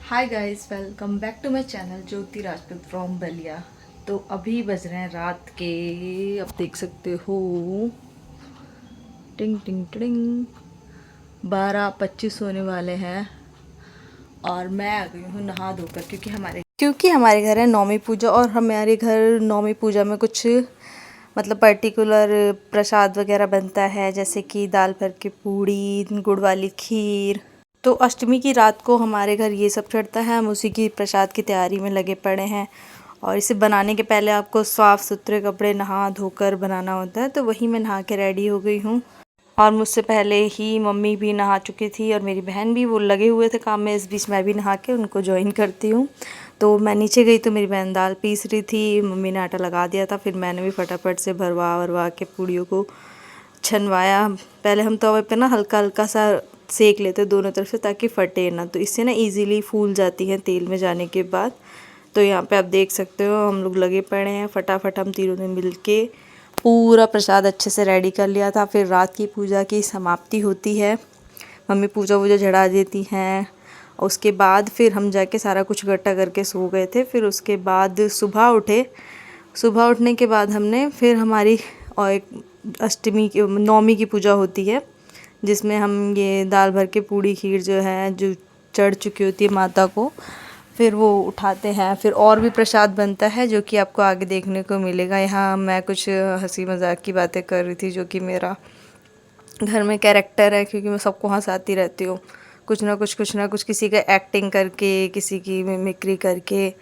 Hi guys, welcome back to my channel Jyoti Rajput from Ballia. तो अभी बज रहे हैं रात के, अब देख सकते हो, टिंग टिंग टिंग 12:25 होने वाले हैं। और मैं आ गई हूँ नहा धोकर, क्योंकि हमारे घर है नौमी पूजा, और हमारे घर नौमी पूजा में कुछ मतलब पर्टिकुलर प्रसाद वगैरह बनता है, जैसे कि दाल भर की पूड़ी, गुड़ वाली खीर। तो अष्टमी की रात को हमारे घर ये सब चढ़ता है, हम उसी की प्रसाद की तैयारी में लगे पड़े हैं। और इसे बनाने के पहले आपको साफ़ सुथरे कपड़े नहा धोकर बनाना होता है, तो वही मैं नहा के रेडी हो गई हूँ। और मुझसे पहले ही मम्मी भी नहा चुकी थी और मेरी बहन भी, वो लगे हुए थे काम में। इस बीच मैं भी नहा के उनको ज्वाइन करती हूँ। तो मैं नीचे गई तो मेरी बहन दाल पीस रही थी, मम्मी ने आटा लगा दिया था। फिर मैंने भी फटाफट से भरवा वरवा के पूड़ियों को छनवाया। पहले हम तवे पे ना हल्का हल्का सा सेक लेते दोनों तरफ से, ताकि फटे ना, तो इससे ना इजीली फूल जाती हैं तेल में जाने के बाद। तो यहाँ पे आप देख सकते हो हम लोग लगे पड़े हैं, फटाफट हम तीनों ने मिल के पूरा प्रसाद अच्छे से रेडी कर लिया था। फिर रात की पूजा की समाप्ति होती है, मम्मी पूजा वूजा चढ़ा देती हैं। उसके बाद फिर हम जाके सारा कुछ इकट्ठा करके सो गए थे। फिर उसके बाद सुबह उठे, सुबह उठने के बाद हमने फिर हमारी और एक अष्टमी की नौमी की पूजा होती है, जिसमें हम ये दाल भर के पूड़ी खीर जो है, जो चढ़ चुकी होती है माता को, फिर वो उठाते हैं। फिर और भी प्रसाद बनता है, जो कि आपको आगे देखने को मिलेगा। यहाँ मैं कुछ हंसी मजाक की बातें कर रही थी, जो कि मेरा घर में कैरेक्टर है, क्योंकि मैं सबको हंसाती रहती हूँ, कुछ ना कुछ किसी का एक्टिंग करके, किसी की मिमिक्री करके।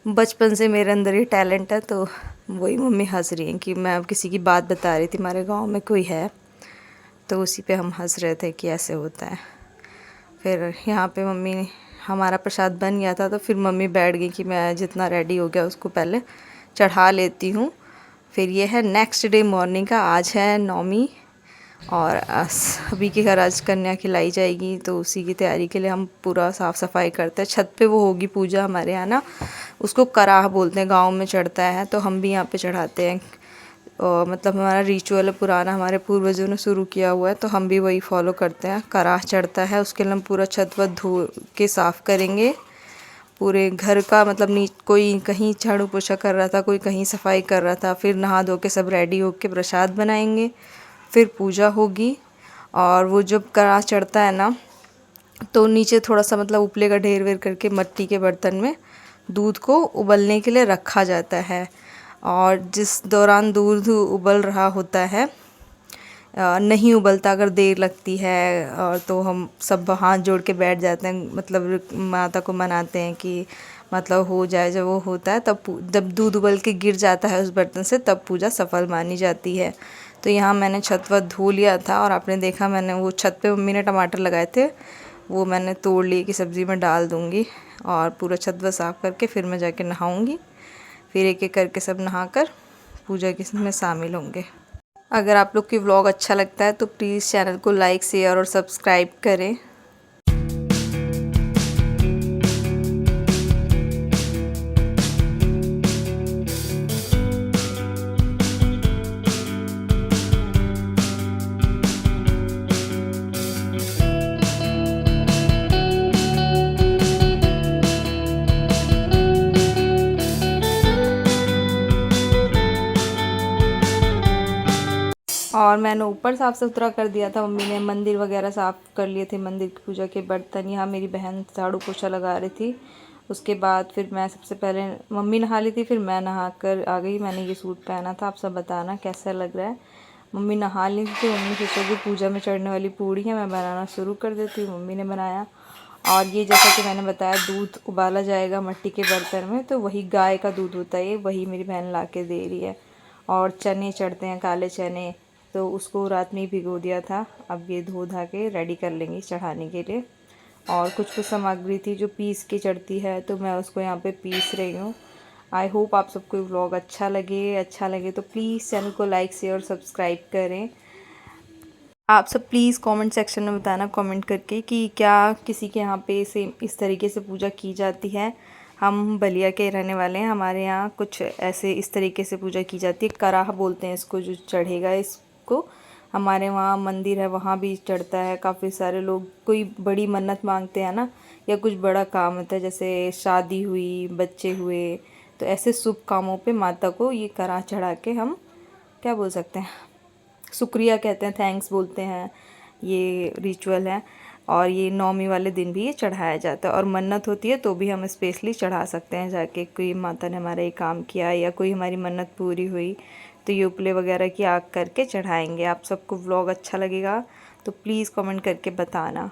बचपन से मेरे अंदर ये टैलेंट है। तो वही मम्मी हंस रही हैं कि मैं अब किसी की बात बता रही थी, हमारे गांव में कोई है, तो उसी पे हम हंस रहे थे कि ऐसे होता है। फिर यहाँ पे मम्मी, हमारा प्रसाद बन गया था, तो फिर मम्मी बैठ गई कि मैं जितना रेडी हो गया उसको पहले चढ़ा लेती हूँ। फिर ये है नेक्स्ट डे मॉर्निंग का, आज है नौमी, और अभी के घर आज कन्या खिलाई जाएगी, तो उसी की तैयारी के लिए हम पूरा साफ़ सफाई करते हैं। छत पे वो होगी पूजा हमारे यहाँ ना, उसको कराह बोलते हैं, गांव में चढ़ता है, तो हम भी यहाँ पे चढ़ाते हैं। और मतलब हमारा रिचुअल पुराना, हमारे पूर्वजों ने शुरू किया हुआ है, तो हम भी वही फॉलो करते हैं। कराह चढ़ता है, उसके लिए हम पूरा छत वत धो के साफ़ करेंगे पूरे घर का। मतलब कोई कहीं झाड़ू पोछा कर रहा था, कोई कहीं सफाई कर रहा था। फिर नहा धो के सब रेडी होके प्रसाद बनाएंगे, फिर पूजा होगी। और वो जब कराह चढ़ता है ना, तो नीचे थोड़ा सा मतलब उपले का ढेर वेर करके मिट्टी के बर्तन में दूध को उबलने के लिए रखा जाता है। और जिस दौरान दूध उबल रहा होता है, नहीं उबलता अगर देर लगती है, और तो हम सब हाथ जोड़ के बैठ जाते हैं, मतलब माता को मनाते हैं कि मतलब हो जाए। जब वो होता है, तब जब दूध उबल के गिर जाता है उस बर्तन से, तब पूजा सफल मानी जाती है। तो यहाँ मैंने छत वत धो लिया था, और आपने देखा मैंने वो छत पे मम्मी ने टमाटर लगाए थे, वो मैंने तोड़ लिए कि सब्ज़ी में डाल दूँगी। और पूरा छत वत साफ़ करके फिर मैं जाके नहाऊँगी। फिर एक एक करके सब नहाकर पूजा के में शामिल होंगे। अगर आप लोग की व्लॉग अच्छा लगता है तो प्लीज़ चैनल को लाइक, शेयर और सब्सक्राइब करें। और मैंने ऊपर साफ़ सुथरा कर दिया था, मम्मी ने मंदिर वगैरह साफ़ कर लिए थे, मंदिर की पूजा के बर्तन। यहाँ मेरी बहन झाड़ू पोछा लगा रही थी। उसके बाद फिर मैं सबसे पहले, मम्मी नहा ली थी, फिर मैं नहा कर आ गई। मैंने ये सूट पहना था, आप सब बताना कैसा लग रहा है। मम्मी नहा ली थी, मम्मी सोचा कि पूजा में चढ़ने वाली पूड़ी है, मैं बनाना शुरू कर देती हूँ। मम्मी ने बनाया। और ये जैसा कि मैंने बताया, दूध उबाला जाएगा मिट्टी के बर्तन में, तो वही गाय का दूध होता है, वही मेरी बहन ला के दे रही है। और चने चढ़ते हैं, काले चने, तो उसको रात में ही भिगो दिया था। अब ये धो धा के रेडी कर लेंगे चढ़ाने के लिए। और कुछ सामग्री थी जो पीस के चढ़ती है, तो मैं उसको यहाँ पे पीस रही हूँ। आई होप आप सबको व्लॉग अच्छा लगे तो प्लीज़ चैनल को लाइक, शेयर और सब्सक्राइब करें। आप सब प्लीज़ कमेंट सेक्शन में बताना कमेंट करके कि क्या किसी के यहाँ पे सेम इस तरीके से पूजा की जाती है। हम बलिया के रहने वाले हैं, हमारे यहाँ कुछ ऐसे इस तरीके से पूजा की जाती है। कराह बोलते हैं इसको, जो चढ़ेगा इसको। हमारे वहाँ मंदिर है, वहाँ भी चढ़ता है। काफ़ी सारे लोग कोई बड़ी मन्नत मांगते हैं ना, या कुछ बड़ा काम होता है, जैसे शादी हुई, बच्चे हुए, तो ऐसे शुभ कामों पे माता को ये करा चढ़ा के हम क्या बोल सकते हैं, शुक्रिया कहते हैं, थैंक्स बोलते हैं, ये रिचुअल है। और ये नौमी वाले दिन भी ये चढ़ाया जाता है। और मन्नत होती है तो भी हम स्पेशली चढ़ा सकते हैं जाके, कोई माता ने हमारा ये काम किया या कोई हमारी मन्नत पूरी हुई तो ये उपले वगैरह की आग करके चढ़ाएंगे। आप सबको व्लॉग अच्छा लगेगा तो प्लीज़ कमेंट करके बताना।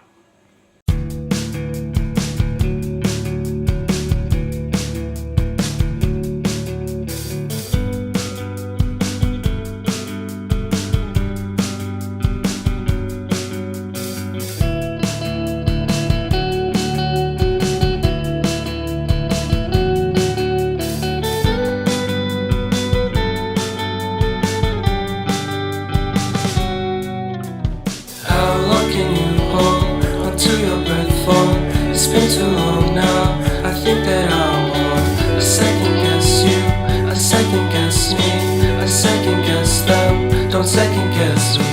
It's been too long now. I think that I want a second guess you, a second guess me, a second guess them. Don't second guess me.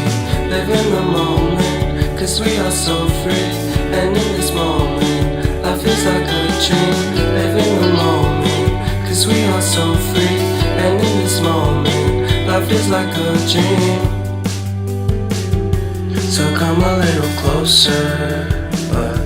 Live in the moment, 'cause we are so free. And in this moment, life is like a dream. Live in the moment, 'cause we are so free. And in this moment, life is like a dream. So come a little closer, but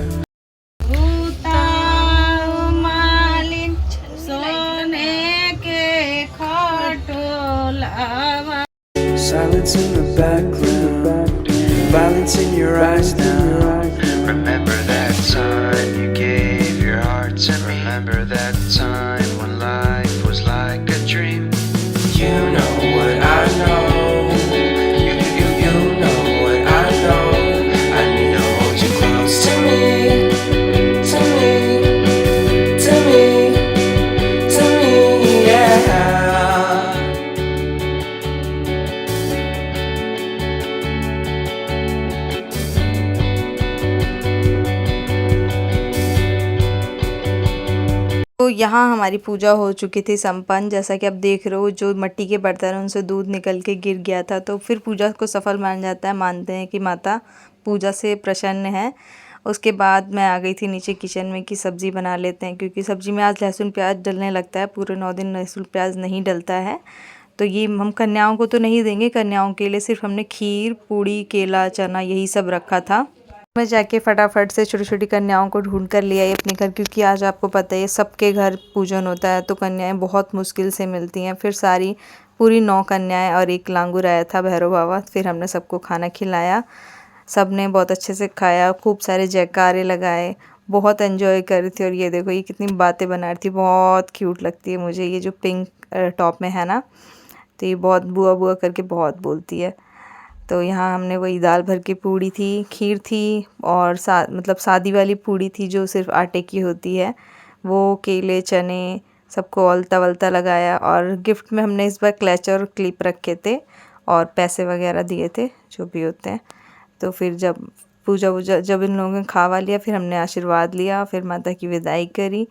silence in the background, violence in your eyes now. Remember that time you gave your heart to me. Remember that time when life was like a dream. You know what I know. You know what I know. I need to hold you close to me, to me, to me, to me, yeah. तो यहाँ हमारी पूजा हो चुकी थी संपन्न। जैसा कि आप देख रहे हो, जो मिट्टी के बर्तन हैं उनसे दूध निकल के गिर गया था, तो फिर पूजा को सफल मान जाता है। मानते हैं कि माता पूजा से प्रसन्न है। उसके बाद मैं आ गई थी नीचे किचन में कि सब्ज़ी बना लेते हैं, क्योंकि सब्ज़ी में आज लहसुन प्याज डलने लगता है। पूरे 9 दिन लहसुन प्याज नहीं डलता है, तो ये हम कन्याओं को तो नहीं देंगे। कन्याओं के लिए सिर्फ हमने खीर, पूड़ी, केला, चना यही सब रखा था। मैं जाके फटाफट से छोटी छोटी कन्याओं को ढूंढ कर ले आई अपने घर, क्योंकि आज आपको पता है सबके घर पूजन होता है, तो कन्याएं बहुत मुश्किल से मिलती हैं। फिर सारी पूरी 9 कन्याएं और एक लांगूर आया था भैरव बाबा। फिर हमने सबको खाना खिलाया, सब ने बहुत अच्छे से खाया, खूब सारे जयकारे लगाए, बहुत एंजॉय कर रही थी। और ये देखो, ये कितनी बातें बना रही थी, बहुत क्यूट लगती है मुझे। ये जो पिंक टॉप में है ना, तो ये बहुत बुआ बुआ करके बहुत बोलती है। तो यहाँ हमने वही दाल भर की पूड़ी थी, खीर थी, और मतलब शादी वाली पूड़ी थी जो सिर्फ आटे की होती है, वो, केले, चने, सबको अलता वलता लगाया। और गिफ्ट में हमने इस बार क्लच और क्लिप रखे थे और पैसे वगैरह दिए थे, जो भी होते हैं। तो फिर जब पूजा जब इन लोगों ने खावा लिया, फिर हमने आशीर्वाद लिया, फिर माता की विदाई करी।